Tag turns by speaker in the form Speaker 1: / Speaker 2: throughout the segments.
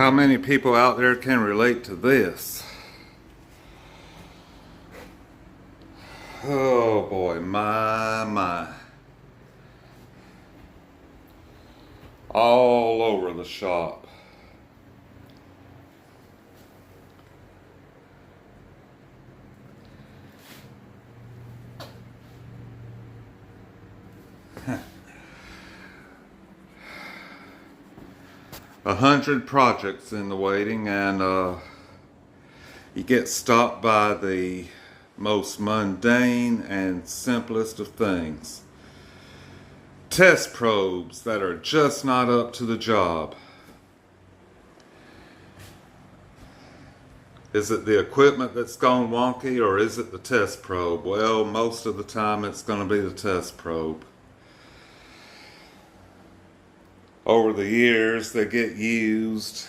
Speaker 1: How many people out there can relate to this? Oh boy, my. All over the shop. 100 projects in the waiting, and you get stopped by the most mundane and simplest of things. Test probes that are just not up to the job. Is it the equipment that's gone wonky, or is it the test probe? Well, most of the time it's going to be the test probe. Over the years, they get used,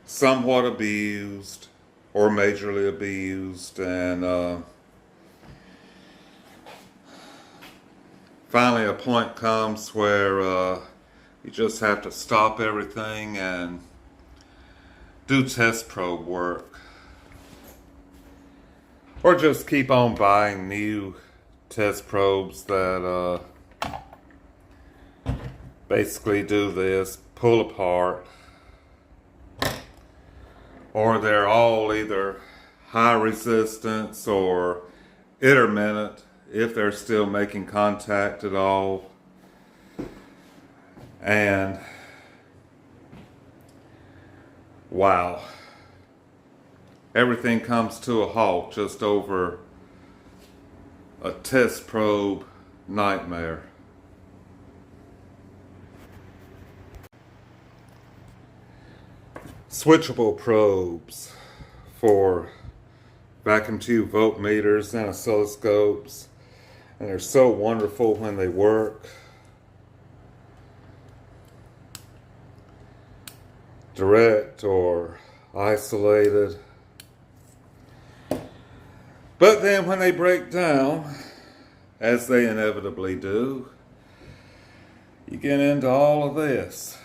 Speaker 1: somewhat abused, or majorly abused, and finally a point comes where you just have to stop everything and do test probe work. Or just keep on buying new test probes that basically do this, pull apart, or they're all either high resistance or intermittent if they're still making contact at all. And wow, everything comes to a halt just over a test probe nightmare. Switchable probes for vacuum tube voltmeters and oscilloscopes, and they're so wonderful when they work. Direct or isolated. But then when they break down, as they inevitably do, you get into all of this.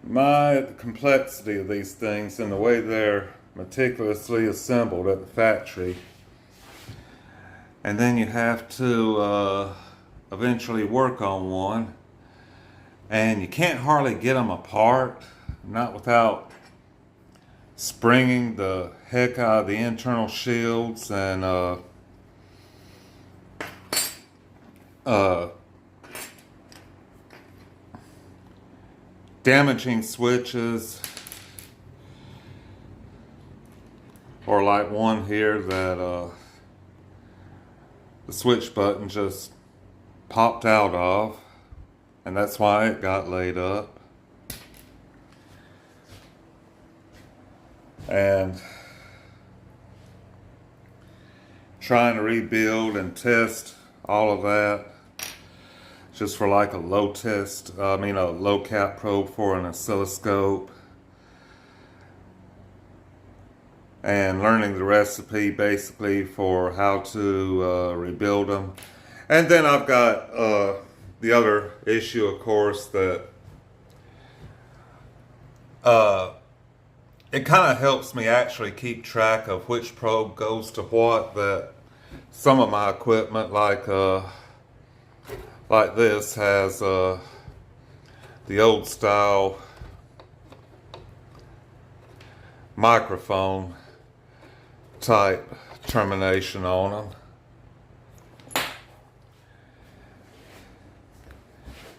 Speaker 1: The complexity of these things and the way they're meticulously assembled at the factory. And then you have to eventually work on one, and you can't hardly get them apart, not without springing the heck out of the internal shields and damaging switches, or like one here that the switch button just popped out of, and that's why it got laid up. And trying to rebuild and test all of that just for like a low cap probe for an oscilloscope, and learning the recipe basically for how to rebuild them. And then I've got the other issue, of course, that it kind of helps me actually keep track of which probe goes to what. That some of my equipment, like this, has the old style microphone type termination on them.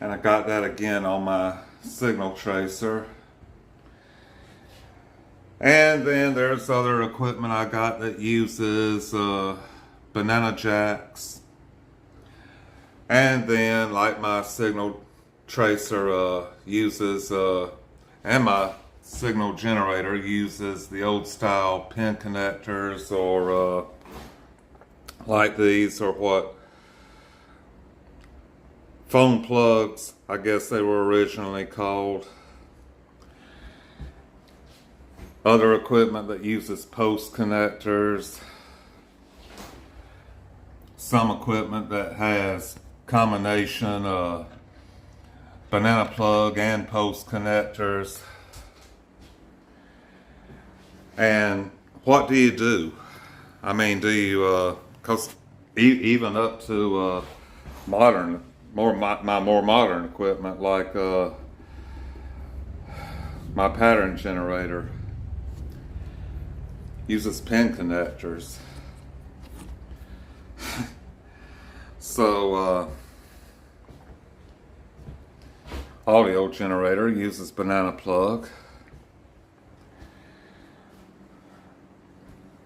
Speaker 1: And I got that again on my signal tracer. And then there's other equipment I got that uses banana jacks. And then, like my signal tracer uses, and my signal generator uses the old style pin connectors, or like these, or what, phone plugs, I guess they were originally called. Other equipment that uses post connectors. Some equipment that has combination banana plug and post connectors. And what do you do? I mean, do you, cause even up to modern, my more modern equipment, like my pattern generator uses pin connectors. So audio generator uses banana plug.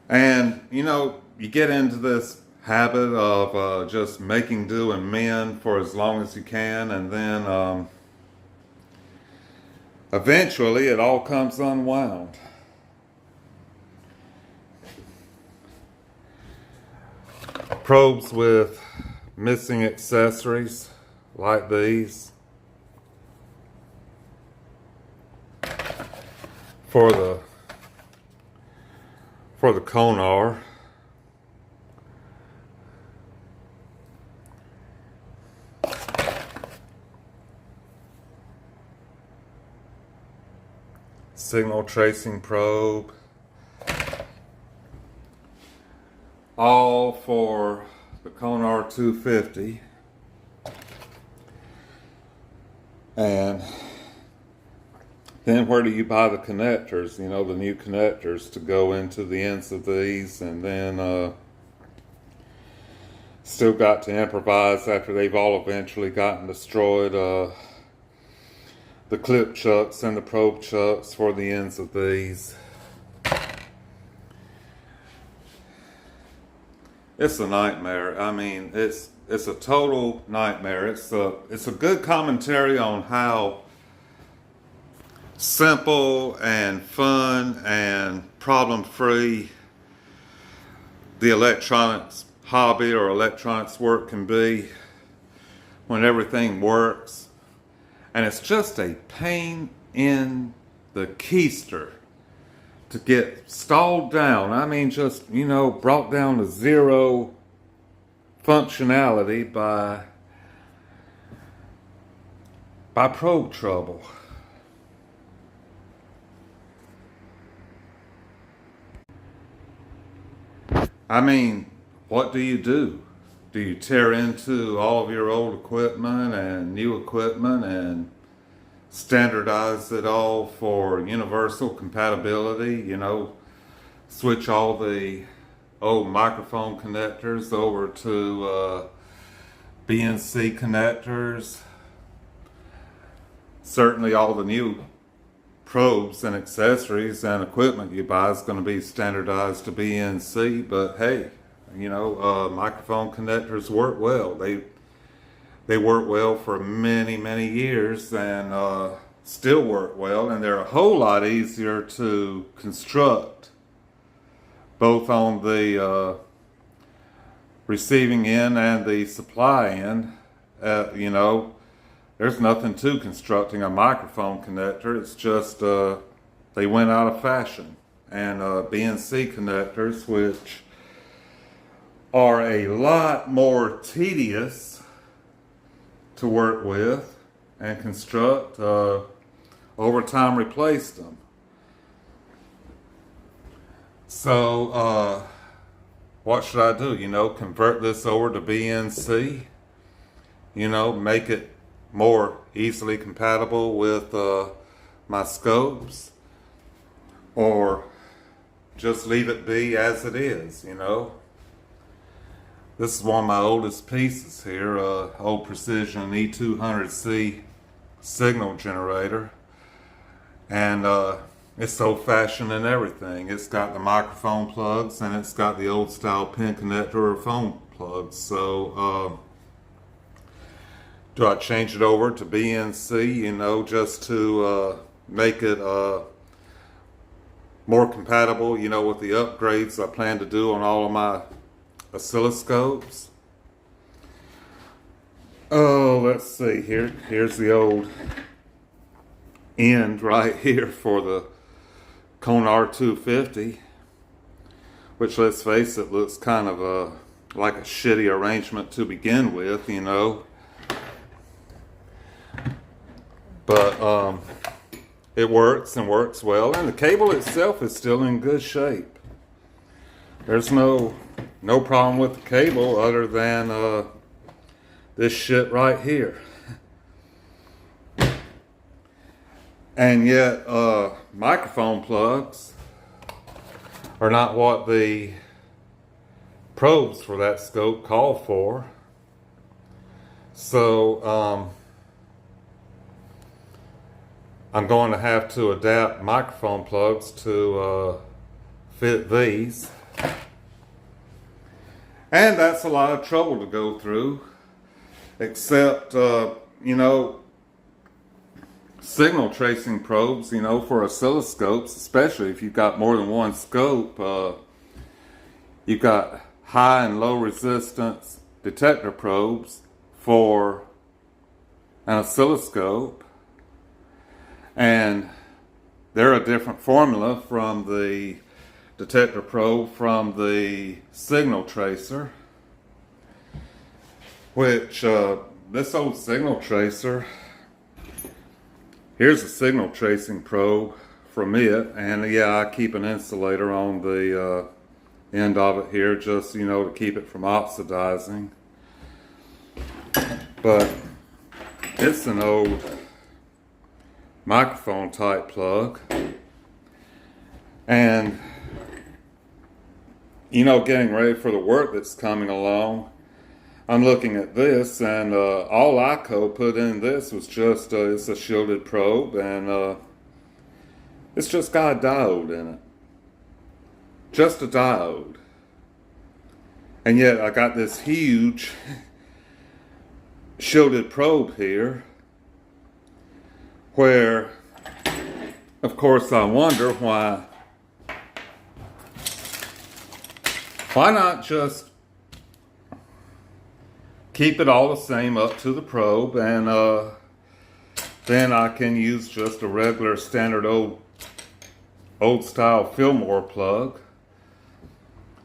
Speaker 1: And you know, you get into this habit of just making do and mend for as long as you can, and then eventually it all comes unwound. Probes with missing accessories like these for the Konar. Signal tracing probe. All for the Konar 250. And then where do you buy the connectors? You know, the new connectors to go into the ends of these, and then still got to improvise after they've all eventually gotten destroyed. The clip chucks and the probe chucks for the ends of these. It's a nightmare. I mean, it's a total nightmare. It's a good commentary on how simple and fun and problem-free the electronics hobby or electronics work can be when everything works. And it's just a pain in the keister to get stalled down. I mean, just, you know, brought down to zero functionality by probe trouble. I mean, what do you do? Do you tear into all of your old equipment and new equipment and standardize it all for universal compatibility? You know, switch all the old microphone connectors over to BNC connectors. Certainly all the new probes and accessories and equipment you buy is going to be standardized to BNC, but hey, you know, microphone connectors work well. They work well for many, many years and still work well, and they're a whole lot easier to construct, both on the receiving end and the supply end. You know, there's nothing to constructing a microphone connector. It's just they went out of fashion. And BNC connectors, which are a lot more tedious to work with and construct, over time replaced them. So what should I do? You know, convert this over to BNC, you know, make it more easily compatible with my scopes, or just leave it be as it is, you know. This is one of my oldest pieces here, old Precision E200C signal generator, and it's old fashioned and everything. It's got the microphone plugs and it's got the old style pin connector or phone plugs. So do I change it over to BNC, you know, just to make it more compatible, you know, with the upgrades I plan to do on all of my oscilloscopes? Oh, let's see, here's the old end right here for the Konar 250, which, let's face it, looks kind of like a shitty arrangement to begin with, you know. But it works and works well, and the cable itself is still in good shape. There's no problem with the cable other than this shit right here. And yet microphone plugs are not what the probes for that scope call for. So I'm going to have to adapt microphone plugs to fit these. And that's a lot of trouble to go through, except, you know, signal tracing probes, you know, for oscilloscopes, especially if you've got more than one scope. You've got high and low resistance detector probes for an oscilloscope, and they're a different formula from the detector probe from the signal tracer, which this old signal tracer, here's a signal tracing probe from it, and yeah, I keep an insulator on the end of it here, just, you know, to keep it from oxidizing. But it's an old microphone type plug, and you know, getting ready for the work that's coming along, I'm looking at this, and all ICO put in this was just it's a shielded probe, and it's just got a diode in it, just a diode. And yet I got this huge shielded probe here, where, of course, I wonder why not just keep it all the same up to the probe, and then I can use just a regular standard old style Fillmore plug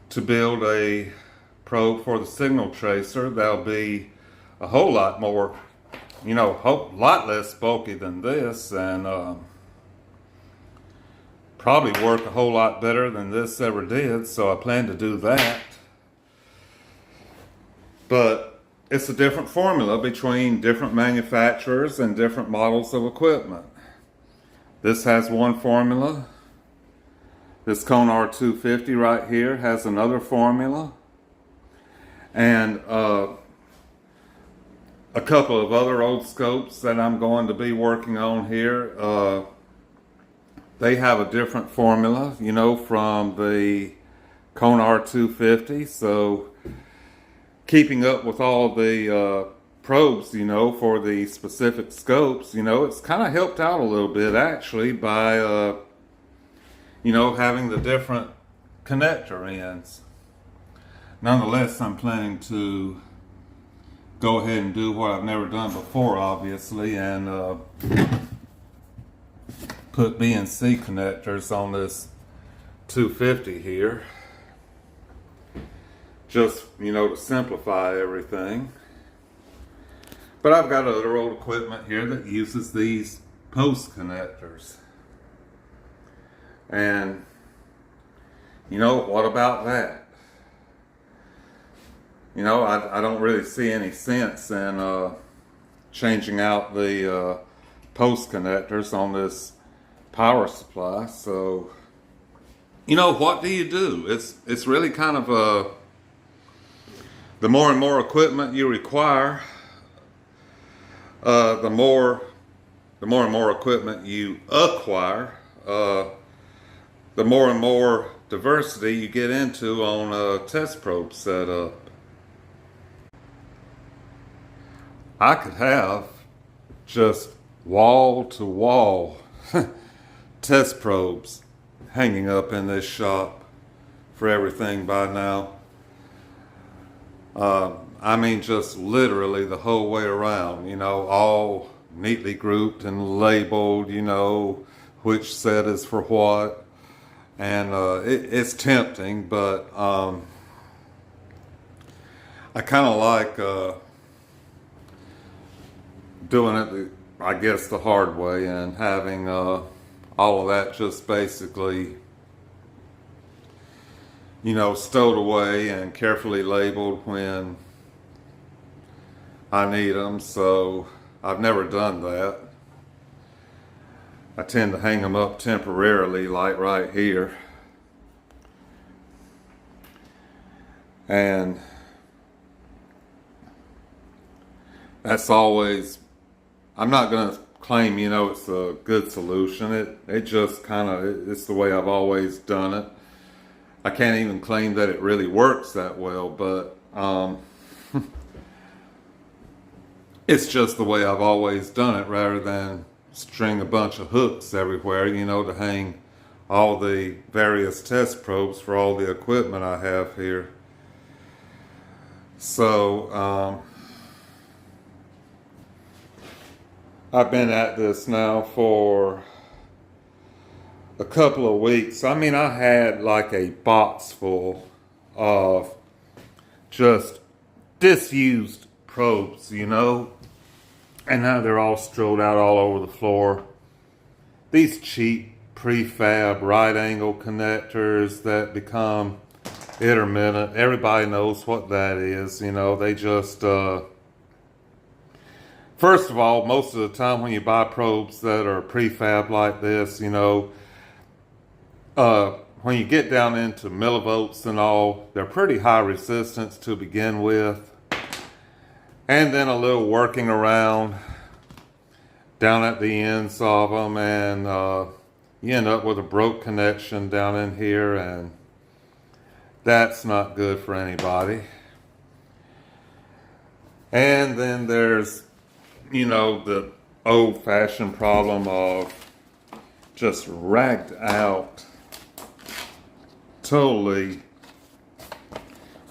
Speaker 1: to build a probe for the signal tracer that'll be a whole lot more, you know, a lot less bulky than this, and probably work a whole lot better than this ever did, so I plan to do that. But it's a different formula between different manufacturers and different models of equipment. This has one formula. This Cone R250 right here has another formula. And a couple of other old scopes that I'm going to be working on here, they have a different formula, you know, from the Cone R250. So keeping up with all the probes, you know, for the specific scopes, you know, it's kind of helped out a little bit actually by, you know, having the different connector ends. Nonetheless, I'm planning to go ahead and do what I've never done before, obviously, and put B and C connectors on this 250 here. Just, you know, to simplify everything. But I've got other old equipment here that uses these post connectors. And, you know, what about that? You know, I don't really see any sense in changing out the post connectors on this power supply. So, you know, what do you do? It's really kind of the more and more equipment you require, the more and more equipment you acquire, the more and more diversity you get into on a test probe setup. I could have just wall-to-wall test probes hanging up in this shop for everything by now. I mean, just literally the whole way around, you know, all neatly grouped and labeled, you know, which set is for what. And it's tempting, but I kind of like doing it, I guess, the hard way, and having all of that just basically, stowed away and carefully labeled when I need them. So I've never done that. I tend to hang them up temporarily, like right here. And that's always, I'm not going to claim, it's a good solution. It just kind of, it's the way I've always done it. I can't even claim that it really works that well, but it's just the way I've always done it, rather than string a bunch of hooks everywhere, to hang all the various test probes for all the equipment I have here. So, I've been at this now for a couple of weeks. I mean, I had like a box full of just disused probes, and now they're all strolled out all over the floor. These cheap prefab right angle connectors that become intermittent. Everybody knows what that is. They just, first of all, most of the time when you buy probes that are prefab like this, when you get down into millivolts and all, they're pretty high resistance to begin with. And then a little working around down at the ends of them, and you end up with a broke connection down in here, and that's not good for anybody. And then there's, the old-fashioned problem of just ragged out, totally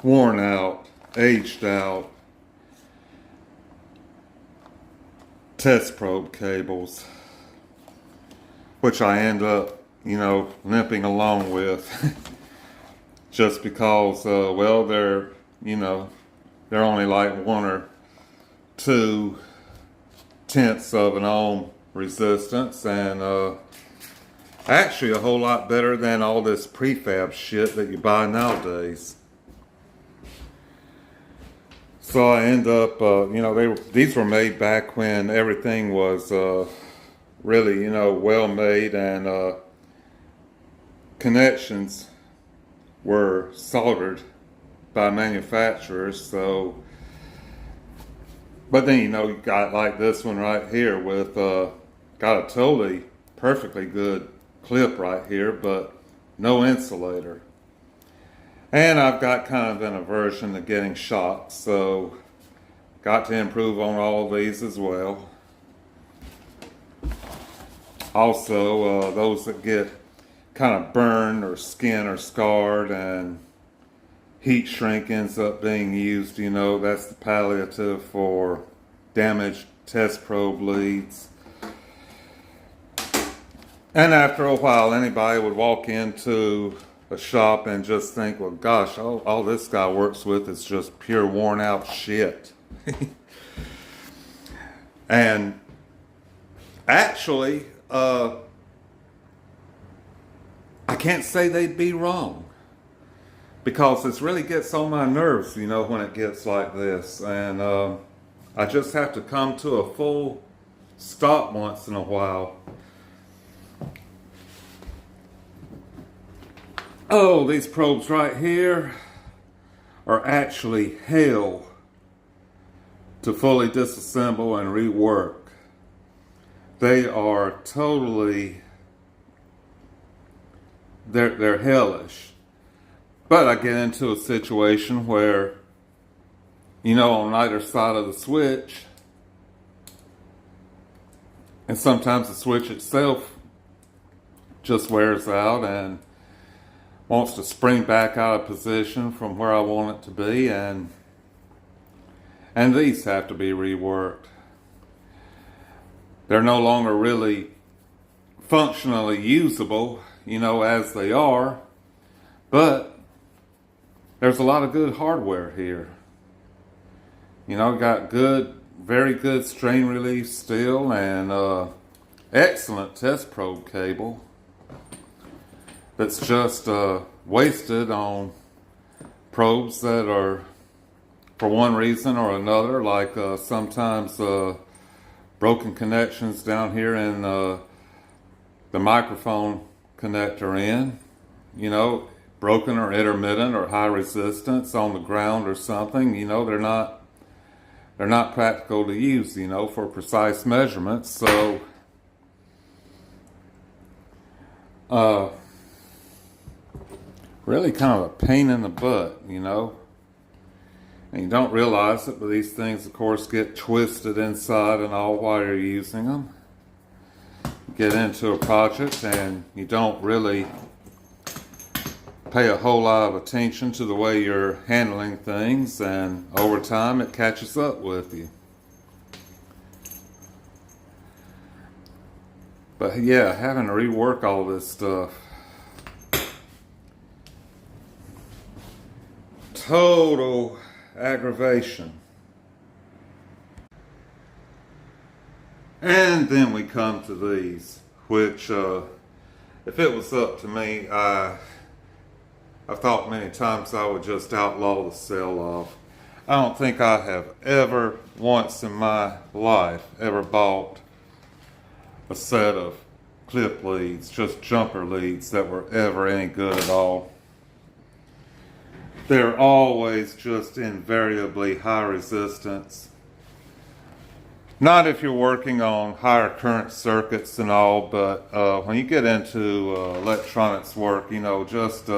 Speaker 1: worn out, aged out test probe cables, which I end up, limping along with just because, well, they're only like 1 or 2 tenths of an ohm resistance, and actually a whole lot better than all this prefab shit that you buy nowadays. So I end up, these were made back when everything was really, well made, and connections were soldered by manufacturers. So, but then you got like this one right here with got a totally perfectly good clip right here, but no insulator. And I've got kind of an aversion to getting shocked, so got to improve on all of these as well. Also, those that get kind of burned or skin or scarred and heat shrink ends up being used, that's the palliative for damaged test probe leads. And after a while, anybody would walk into a shop and just think, well, gosh, all this guy works with is just pure worn out shit. And actually, I can't say they'd be wrong, because this really gets on my nerves, when it gets like this. And I just have to come to a full stop once in a while. Oh, these probes right here are actually hell to fully disassemble and rework. They are totally, they're hellish. But I get into a situation where, on either side of the switch, and sometimes the switch itself just wears out and wants to spring back out of position from where I want it to be, and these have to be reworked. They're no longer really functionally usable, as they are, but there's a lot of good hardware here. Got good, very good strain relief still, and excellent test probe cable that's just wasted on probes that are, for one reason or another, like sometimes broken connections down here in the microphone connector in, broken or intermittent or high resistance on the ground or something. They're not practical to use, for precise measurements. So really kind of a pain in the butt, and you don't realize it, but these things of course get twisted inside and all while you're using them. You get into a project and you don't really pay a whole lot of attention to the way you're handling things, and over time it catches up with you. But yeah, having to rework all this stuff, total aggravation. And then we come to these, which if it was up to me, I've thought many times I would just outlaw the sell-off. I don't think I have ever once in my life ever bought a set of clip leads, just jumper leads, that were ever any good at all. They're always just invariably high resistance. Not if you're working on higher current circuits and all, but when you get into electronics work, just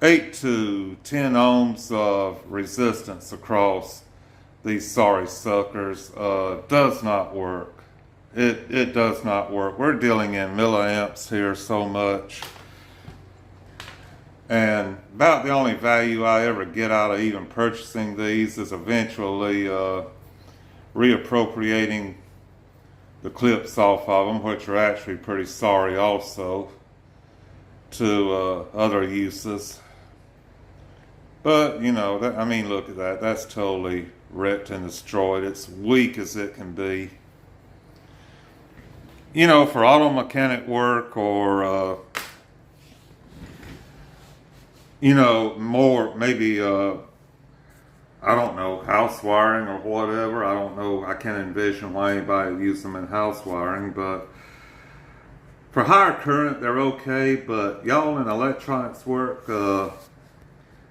Speaker 1: 8 to 10 ohms of resistance across these sorry suckers does not work. It does not work. We're dealing in milliamps here so much. And about the only value I ever get out of even purchasing these is eventually reappropriating the clips off of them, which are actually pretty sorry also, to other uses. But, look at that. That's totally wrecked and destroyed. It's weak as it can be. For auto mechanic work or, more maybe, I don't know, house wiring or whatever. I don't know. I can't envision why anybody would use them in house wiring, but for higher current, they're okay. But y'all in electronics work,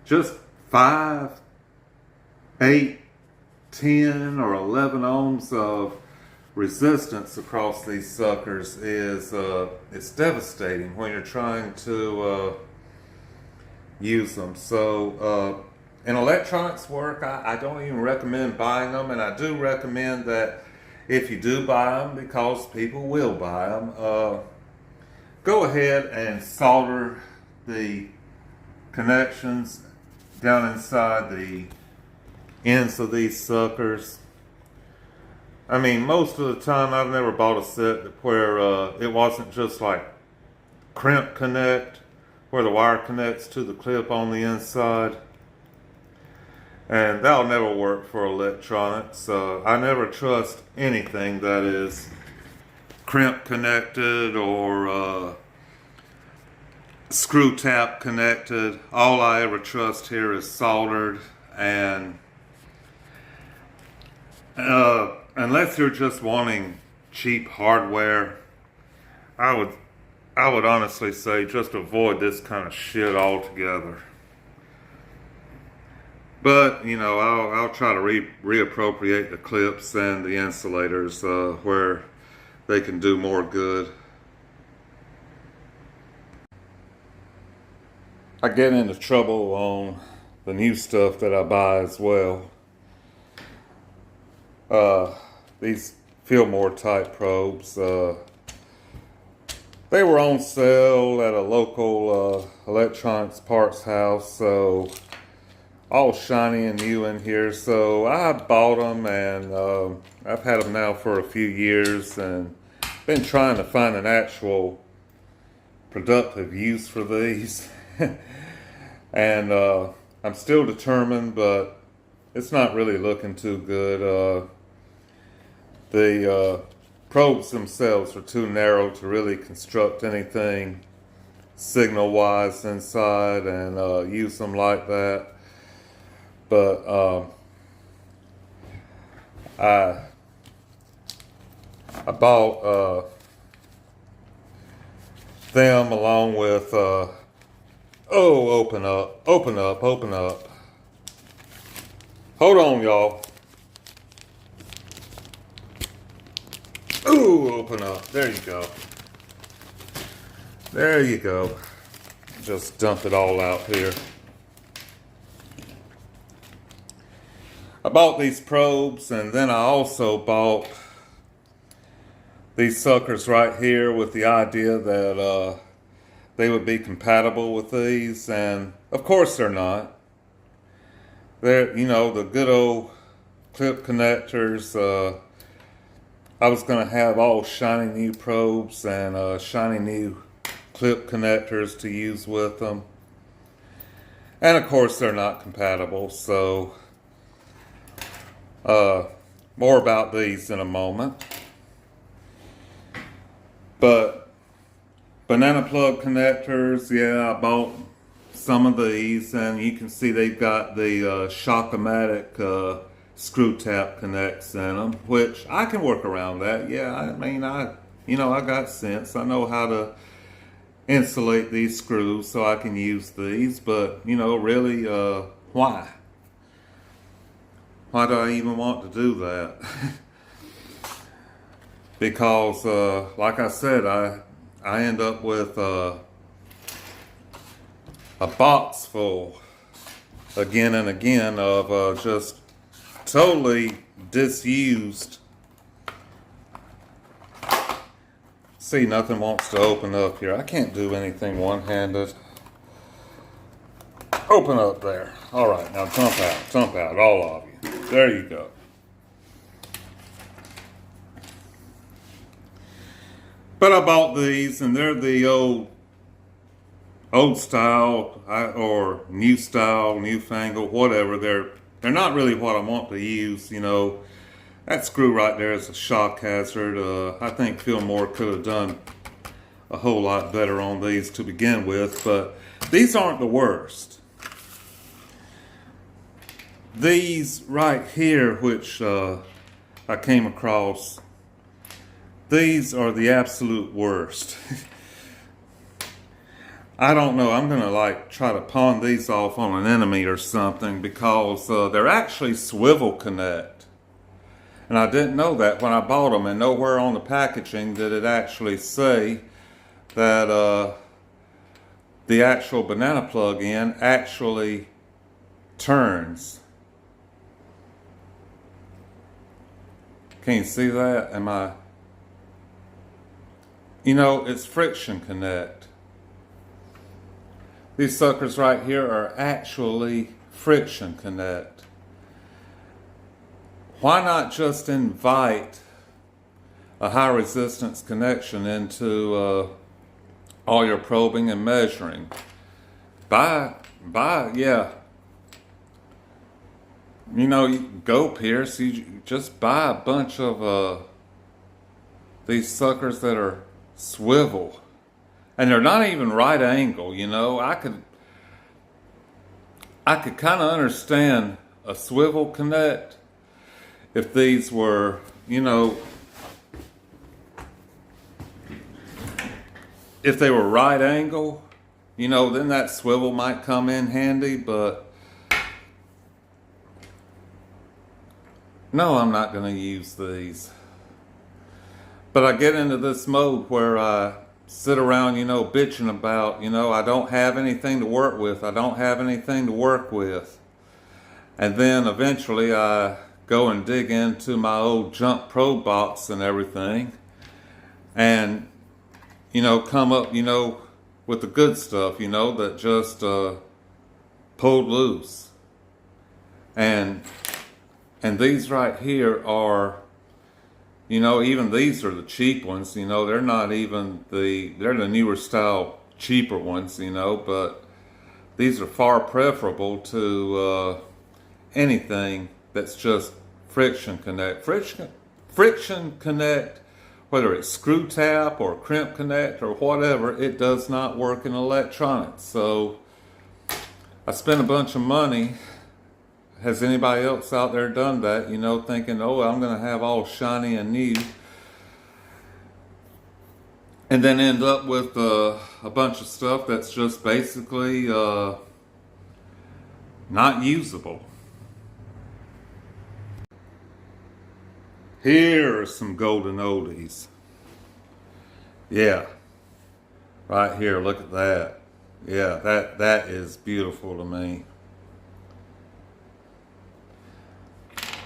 Speaker 1: just 5, 8, 10, or 11 ohms of resistance across these suckers is it's devastating when you're trying to use them. So in electronics work, I don't even recommend buying them, and I do recommend that if you do buy them, because people will buy them, go ahead and solder the connections down inside the ends of these suckers. Most of the time I've never bought a set where it wasn't just like crimp connect, where the wire connects to the clip on the inside. And that'll never work for electronics. I never trust anything that is crimp connected or screw tap connected. All I ever trust here is soldered, and unless you're just wanting cheap hardware, I would honestly say just avoid this kind of shit altogether. But I'll try to reappropriate the clips and the insulators where they can do more good. I get into trouble on the new stuff that I buy as well. These Fillmore type probes, they were on sale at a local electronics parts house, so all shiny and new in here. So I bought them, and I've had them now for a few years, and been trying to find an actual productive use for these. And I'm still determined, but it's not really looking too good. The probes themselves are too narrow to really construct anything signal-wise inside and use them like that. But I bought them along with open up. Hold on, y'all. Ooh, open up. There you go. There you go. Just dump it all out here. I bought these probes, and then I also bought these suckers right here with the idea that they would be compatible with these, and of course they're not. They're, you know, the good old clip connectors. I was going to have all shiny new probes and shiny new clip connectors to use with them. And of course they're not compatible, so more about these in a moment. But banana plug connectors, yeah, I bought some of these, and you can see they've got the Shock-O-Matic screw tap connects in them, which I can work around that. Yeah, I mean, I got sense. I know how to insulate these screws so I can use these, but really, why? Why do I even want to do that? Because, like I said, I end up with a box full again and again of just totally disused. See, nothing wants to open up here. I can't do anything one-handed. Open up there. All right, now jump out, all of you. There you go. But I bought these, and they're the old style or new style, newfangled, whatever. They're not really what I want to use. That screw right there is a shock hazard. I think Fillmore could have done a whole lot better on these to begin with, but these aren't the worst. These right here, which I came across, these are the absolute worst. I don't know, I'm gonna try to pawn these off on an enemy or something, because they're actually swivel connect. And I didn't know that when I bought them, and nowhere on the packaging did it actually say that the actual banana plug-in actually turns. Can you see that? It's friction connect. These suckers right here are actually friction connect. Why not just invite a high resistance connection into all your probing and measuring? Yeah. You go Pierce, you just buy a bunch of these suckers that are swivel. And they're not even right angle, I could kind of understand a swivel connect if these were, if they were right angle, then that swivel might come in handy, but no, I'm not going to use these. But I get into this mode where I sit around, bitching about, I don't have anything to work with. And then eventually I go and dig into my old junk probe box and everything. And, come up, with the good stuff, that just pulled loose. And these right here are, even these are the cheap ones, they're not even they're the newer style, cheaper ones, but these are far preferable to anything that's just friction connect. Friction connect whether it's screw tap or crimp connect or whatever, it does not work in electronics. So I spent a bunch of money. Has anybody else out there done that? You know, thinking, oh, I'm going to have all shiny and new, and then end up with a bunch of stuff that's just basically not usable. Here are some golden oldies. Yeah, right here, look at that. Yeah, that is beautiful to me.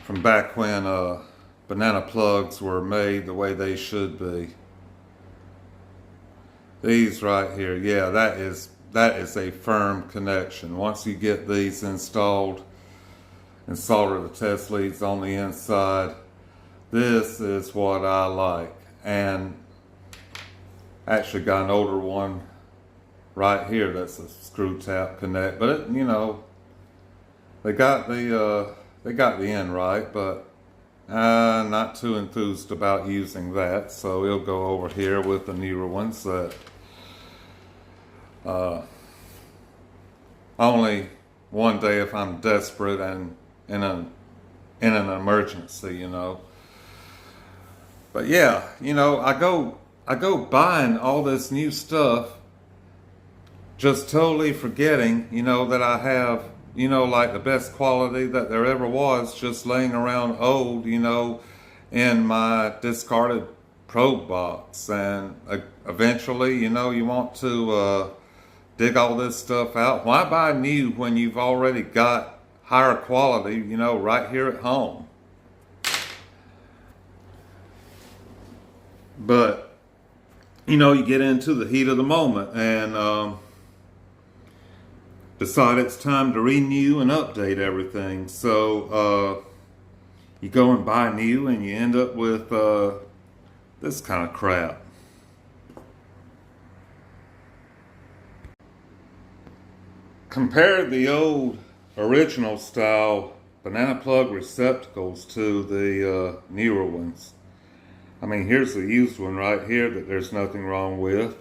Speaker 1: From back when banana plugs were made the way they should be. These right here, yeah, that is a firm connection. Once you get these installed and solder the test leads on the inside, this is what I like. And actually got an older one right here that's a screw tap connect, but it, you know, they got the end right, but not too enthused about using that, so we'll go over here with the newer ones that only one day if I'm desperate and in an emergency, you know. But yeah, you know, I go buying all this new stuff, just totally forgetting, you know, that I have, you know, like the best quality that there ever was just laying around old, you know, in my discarded probe box. And eventually, you know, you want to dig all this stuff out. Why buy new when you've already got higher quality, you know, right here at home? But, you know, you get into the heat of the moment and decide it's time to renew and update everything. So you go and buy new and you end up with this kind of crap. Compare the old original style banana plug receptacles to the newer ones. I mean, here's the used one right here that there's nothing wrong with.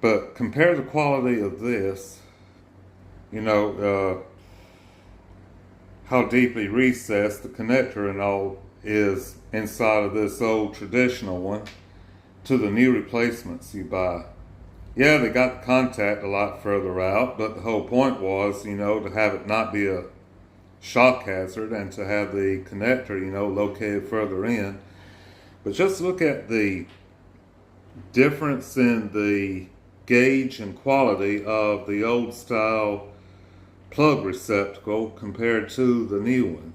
Speaker 1: But compare the quality of this, you know, how deeply recessed the connector and all is inside of this old traditional one to the new replacements you buy. Yeah, they got the contact a lot further out, but the whole point was, you know, to have it not be a shock hazard and to have the connector, you know, located further in. But just look at the difference in the gauge and quality of the old style plug receptacle compared to the new one.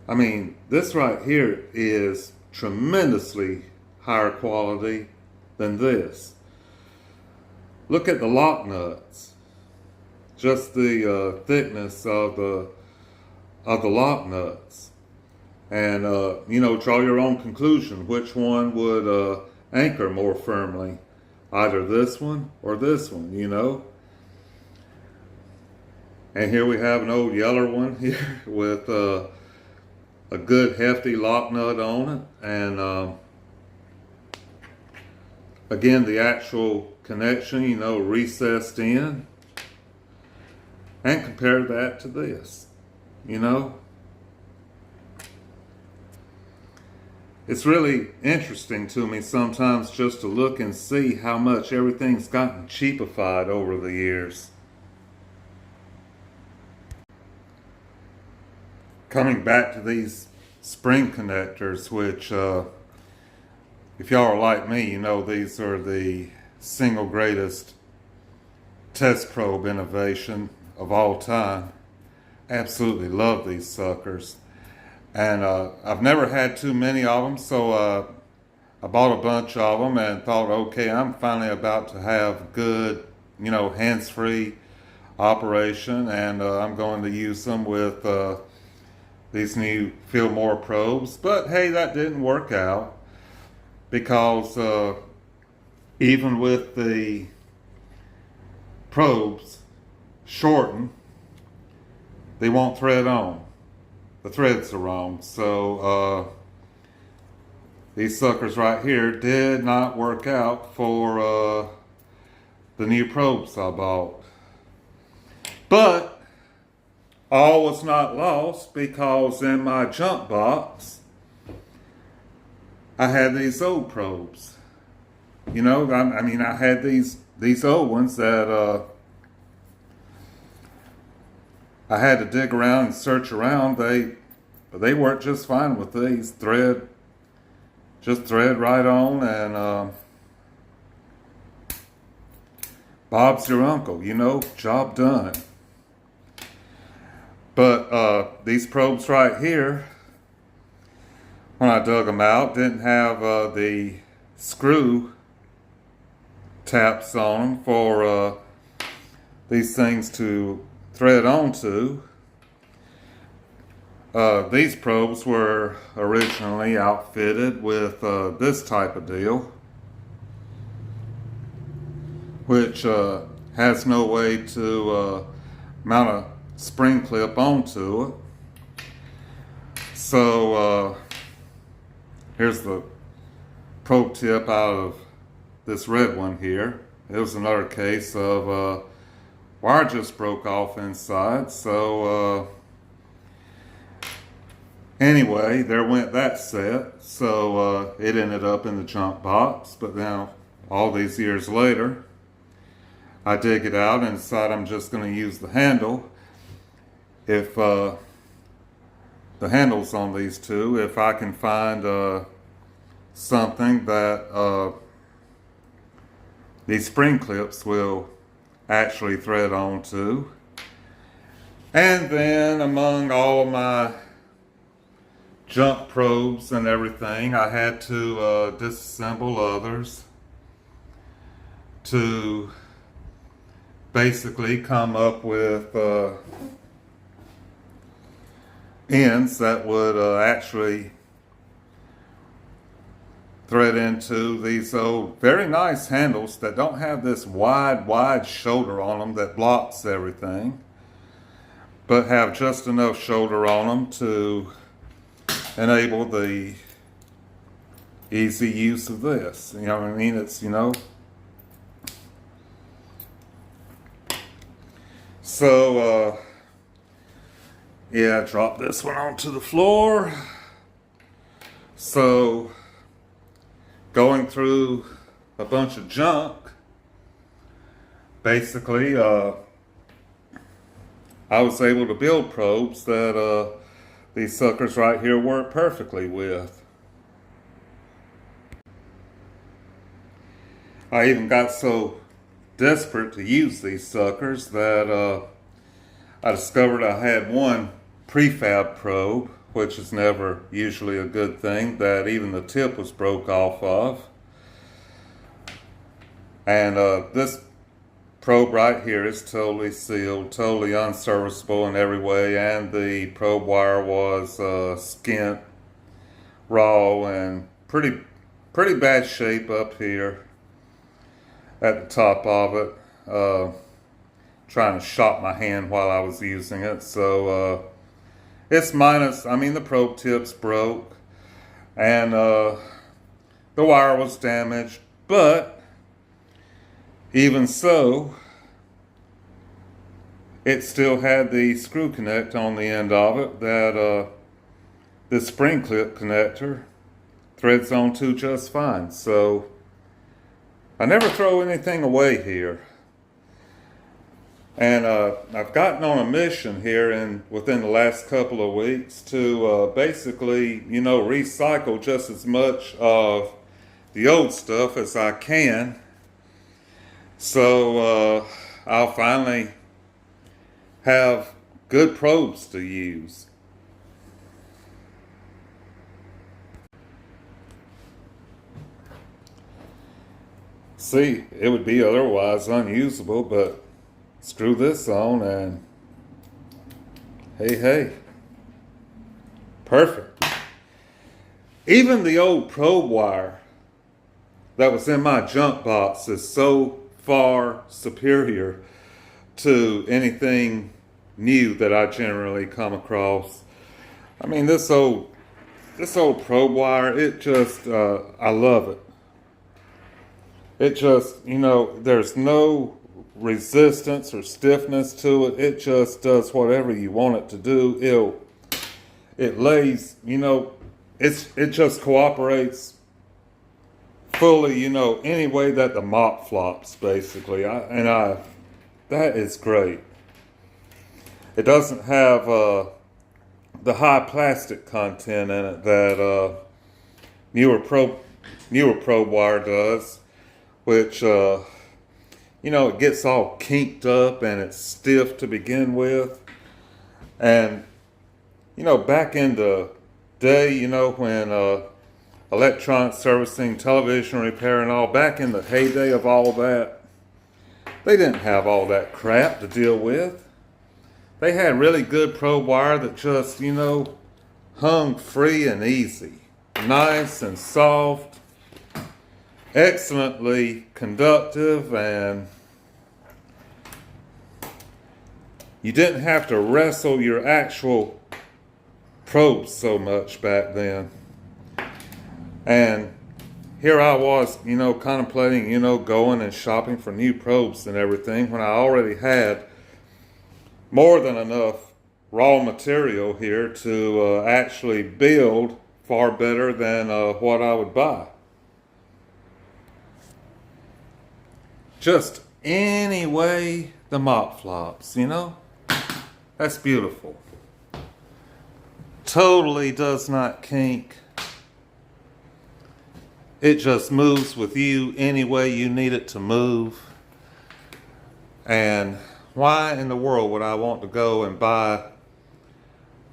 Speaker 1: I mean, this right here is tremendously higher quality than this. Look at the lock nuts. Just the thickness of the lock nuts. And, you know, draw your own conclusion. Which one would anchor more firmly? Either this one or this one, you know? And here we have an old yeller one here with a good hefty lock nut on it. And, again, the actual connection, you know, recessed in. And compare that to this, you know? It's really interesting to me sometimes just to look and see how much everything's gotten cheapified over the years. Coming back to these spring connectors, which if y'all are like me, you know these are the single greatest test probe innovation of all time. Absolutely love these suckers. And I've never had too many of them, so I bought a bunch of them and thought, okay, I'm finally about to have good, you know, hands-free operation, and I'm going to use them with these new Fillmore probes. But hey, that didn't work out because even with the probes shortened, they won't thread on. The threads are wrong. So these suckers right here did not work out for the new probes I bought. But all was not lost, because in my junk box I had these old probes. You know, I mean, I had these old ones that I had to dig around and search around. They worked just fine with these. Just thread right on, and Bob's your uncle, you know, job done. But these probes right here, when I dug them out, didn't have the screw taps on them for these things to thread onto. These probes were originally outfitted with this type of deal, which has no way to mount a spring clip onto it. So here's the probe tip out of this red one here. It was another case of wire just broke off inside. So anyway, there went that set. So it ended up in the junk box. But now, all these years later, I dig it out and decide I'm just going to use the handle. If the handles on these two, if I can find something that these spring clips will actually thread onto. And then, among all of my junk probes and everything, I had to disassemble others to basically come up with ends that would actually thread into these old, very nice handles that don't have this wide shoulder on them that blocks everything, but have just enough shoulder on them to enable the easy use of this. You know what I mean? It's, you know. So, yeah, drop this one onto the floor. So, going through a bunch of junk, basically, I was able to build probes that these suckers right here work perfectly with. I even got so desperate to use these suckers that I discovered I had one prefab probe, which is never usually a good thing, that even the tip was broke off of. And this probe right here is totally sealed, totally unserviceable in every way, and the probe wire was skint, raw, and pretty bad shape up here at the top of it. Trying to shop my hand while I was using it. So it's minus, I mean, the probe tips broke and the wire was damaged, but even so, it still had the screw connect on the end of it that this spring clip connector threads onto just fine. So I never throw anything away here. And I've gotten on a mission here within the last couple of weeks to basically, you know, recycle just as much of the old stuff as I can. So I'll finally have good probes to use. See, it would be otherwise unusable, but screw this on and hey, perfect. Even the old probe wire that was in my junk box is so far superior to anything new that I generally come across. I mean, this old this old probe wire, it just, I love it. It just, there's no resistance or stiffness to it. It just does whatever you want it to do. It lays, it just cooperates fully, any way that the mop flops, basically. That is great. It doesn't have the high plastic content in it that newer probe wire does, which it gets all kinked up and it's stiff to begin with. And back in the day, when electronic servicing, television repair and all, back in the heyday of all that, they didn't have all that crap to deal with. They had really good probe wire that just, hung free and easy, nice and soft, excellently conductive, and you didn't have to wrestle your actual probes so much back then. And here I was, contemplating, going and shopping for new probes and everything when I already had more than enough raw material here to actually build far better than what I would buy. Just any way the mop flops, That's beautiful. Totally does not kink. It just moves with you any way you need it to move. And why in the world would I want to go and buy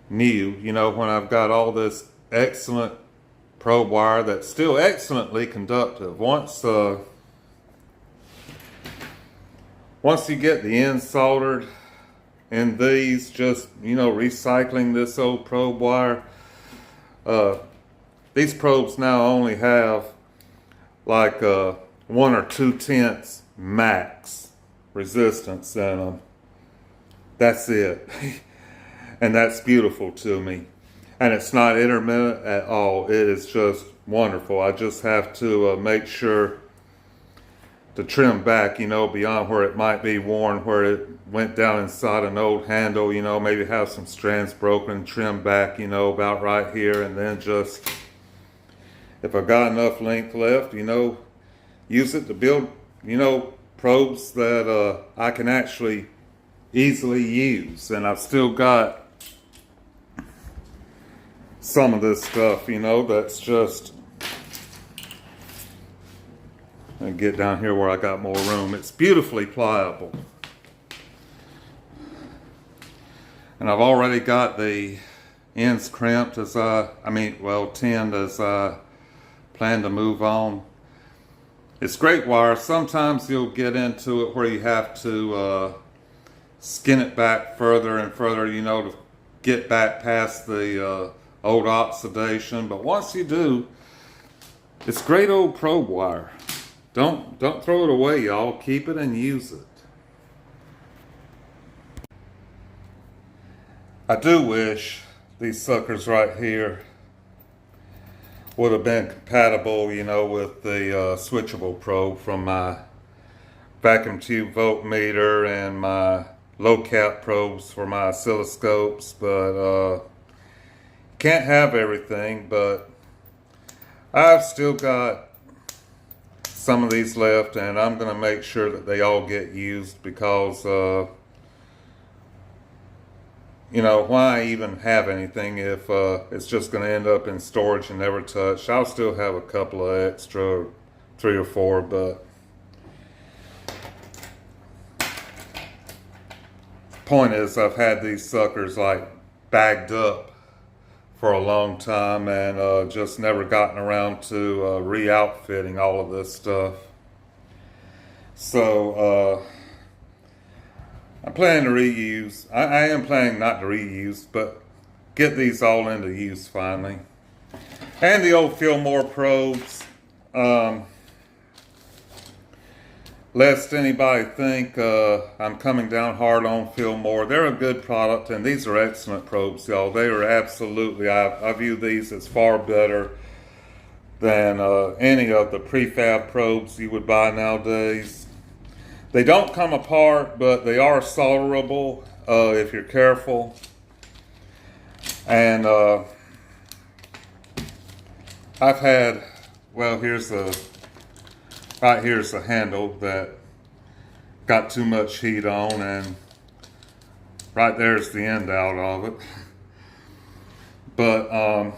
Speaker 1: new, when I've got all this excellent probe wire that's still excellently conductive? Once you get the ends soldered in these, just, recycling this old probe wire, these probes now only have like 1 or 2/10 max resistance in them. That's it. And that's beautiful to me. And it's not intermittent at all. It is just wonderful. I just have to make sure to trim back, beyond where it might be worn, where it went down inside an old handle, maybe have some strands broken, trim back, about right here, and then just, if I got enough length left, use it to build, probes that I can actually easily use. And I've still got some of this stuff, that's just, and get down here where I got more room. It's beautifully pliable. And I've already got the ends crimped as tinned as I plan to move on. It's great wire. Sometimes you'll get into it where you have to skin it back further and further, to get back past the old oxidation. But once you do, it's great old probe wire. Don't throw it away, y'all. Keep it and use it. I do wish these suckers right here would have been compatible, with the switchable probe from my vacuum tube voltmeter and my low cap probes for my oscilloscopes. But can't have everything. But I've still got some of these left, and I'm going to make sure that they all get used, because why even have anything if it's just going to end up in storage and never touched? I'll still have a couple of extra, 3 or 4, but point is, I've had these suckers like bagged up for a long time, and just never gotten around to re-outfitting all of this stuff. So I'm planning to reuse. I am planning not to reuse, but get these all into use finally. And the old Fillmore probes. lest anybody think I'm coming down hard on Fillmore. They're a good product, and these are excellent probes, y'all. They are absolutely, I view these as far better than any of the prefab probes you would buy nowadays. They don't come apart, but they are solderable if you're careful. And I've had, well, right here's a handle that got too much heat on, and right there's the end out of it. But I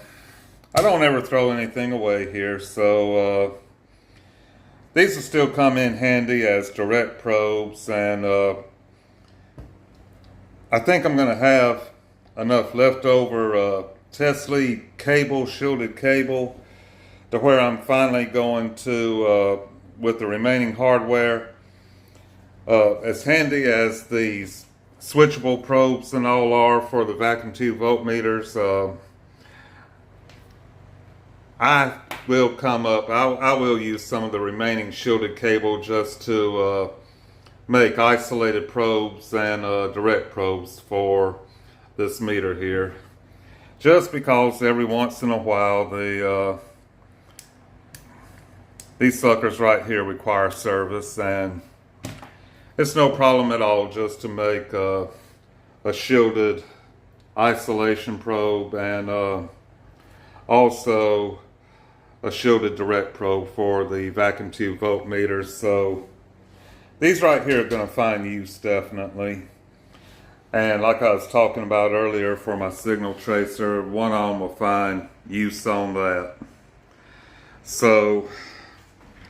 Speaker 1: don't ever throw anything away here, so these will still come in handy as direct probes, and I think I'm going to have enough leftover test lead cable, shielded cable, to where I'm finally going to, with the remaining hardware, as handy as these switchable probes and all are for the vacuum tube voltmeters, I will come up, I will use some of the remaining shielded cable just to make isolated probes and direct probes for this meter here. Just because every once in a while these suckers right here require service, and it's no problem at all just to make a shielded isolation probe and also a shielded direct probe for the vacuum tube voltmeters. So these right here are going to find use definitely. And like I was talking about earlier for my signal tracer, one of them will find use on that. So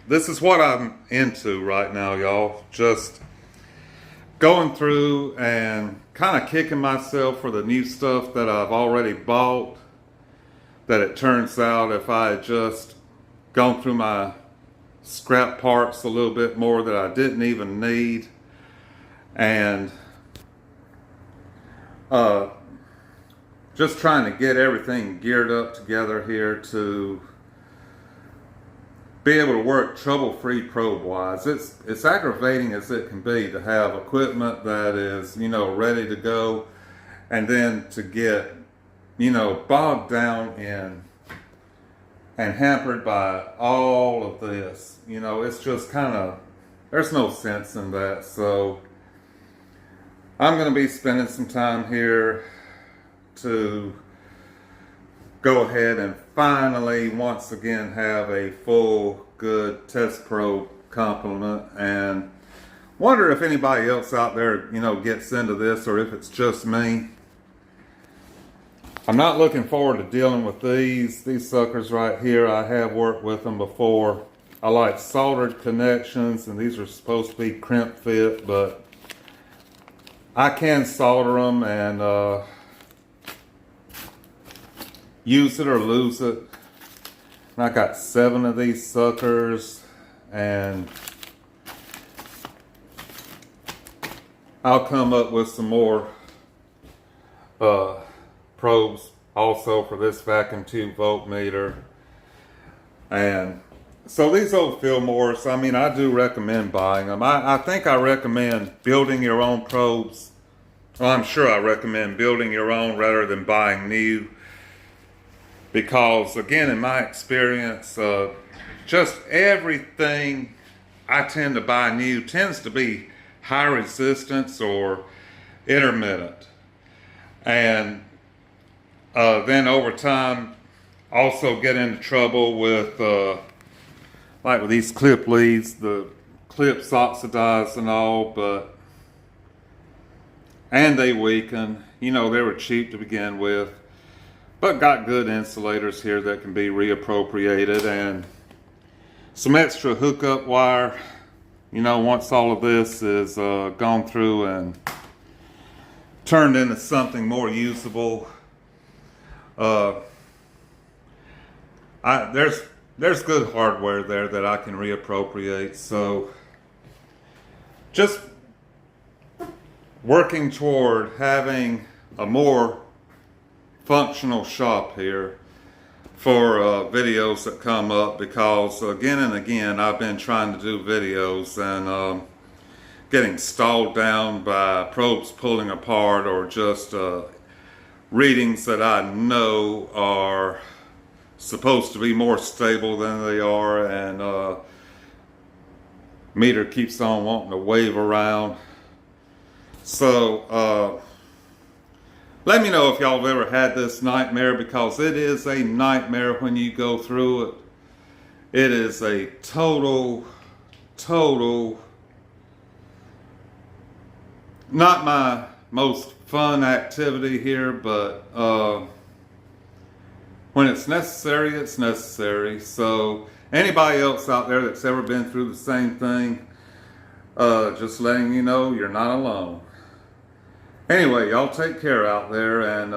Speaker 1: this is what I'm into right now, y'all. Just going through and kind of kicking myself for the new stuff that I've already bought, that it turns out if I had just gone through my scrap parts a little bit more that I didn't even need, and just trying to get everything geared up together here to be able to work trouble-free probe-wise. It's aggravating as it can be to have equipment that is, you know, ready to go, and then to get, you know, bogged down in and hampered by all of this. You know, it's just kind of, there's no sense in that. So I'm going to be spending some time here to go ahead and finally once again have a full good test probe complement, and wonder if anybody else out there, you know, gets into this, or if it's just me. I'm not looking forward to dealing with these suckers right here. I have worked with them before. I like soldered connections, and these are supposed to be crimp fit, but I can solder them and use it or lose it. And I got 7 of these suckers, and I'll come up with some more probes also for this vacuum tube voltmeter. And so these old Fillmores, I mean, I do recommend buying them. I think I recommend building your own probes. Well, I'm sure I recommend building your own rather than buying new. Because, again, in my experience, just everything I tend to buy new tends to be high resistance or intermittent. And then over time, also get into trouble with, like with these clip leads, the clips oxidize and all, and they weaken. You know, they were cheap to begin with, but got good insulators here that can be reappropriated, and some extra hookup wire. You know, once all of this is gone through and turned into something more usable, there's good hardware there that I can reappropriate. So just working toward having a more functional shop here. for videos that come up, because again and again I've been trying to do videos and getting stalled down by probes pulling apart, or just readings that I know are supposed to be more stable than they are, and meter keeps on wanting to wave around. So let me know if y'all have ever had this nightmare, because it is a nightmare when you go through it. It is a total, not my most fun activity here, but when it's necessary, it's necessary. So anybody else out there that's ever been through the same thing, just letting you know you're not alone. Anyway, y'all take care out there, and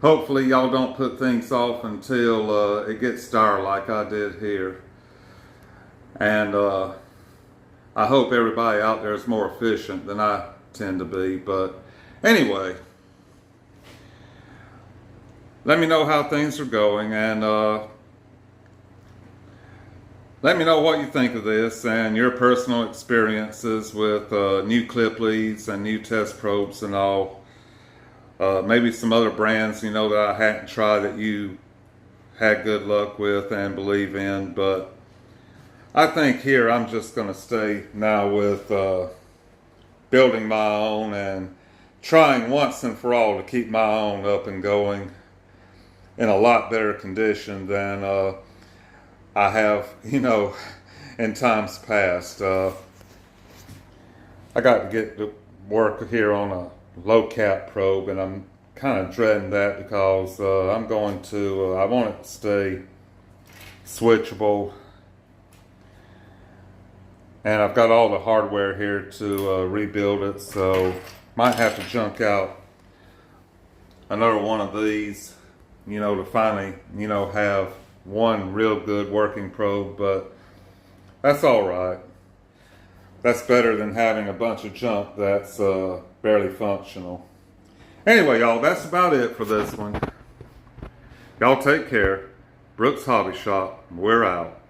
Speaker 1: hopefully y'all don't put things off until it gets dire like I did here. And I hope everybody out there is more efficient than I tend to be. But anyway, let me know how things are going, and let me know what you think of this and your personal experiences with new clip leads and new test probes and all. Maybe some other brands, you know, that I hadn't tried that you had good luck with and believe in. But I think here I'm just going to stay now with building my own and trying once and for all to keep my own up and going in a lot better condition than I have, you know, in times past. I got to get to work here on a low cap probe, and I'm kind of dreading that, because I'm going to, I want it to stay switchable. And I've got all the hardware here to rebuild it, so might have to junk out another one of these, you know, to finally, you know, have one real good working probe. But that's all right. That's better than having a bunch of junk that's barely functional. Anyway, y'all, that's about it for this one. Y'all take care. Brooks Hobby Shop, we're out.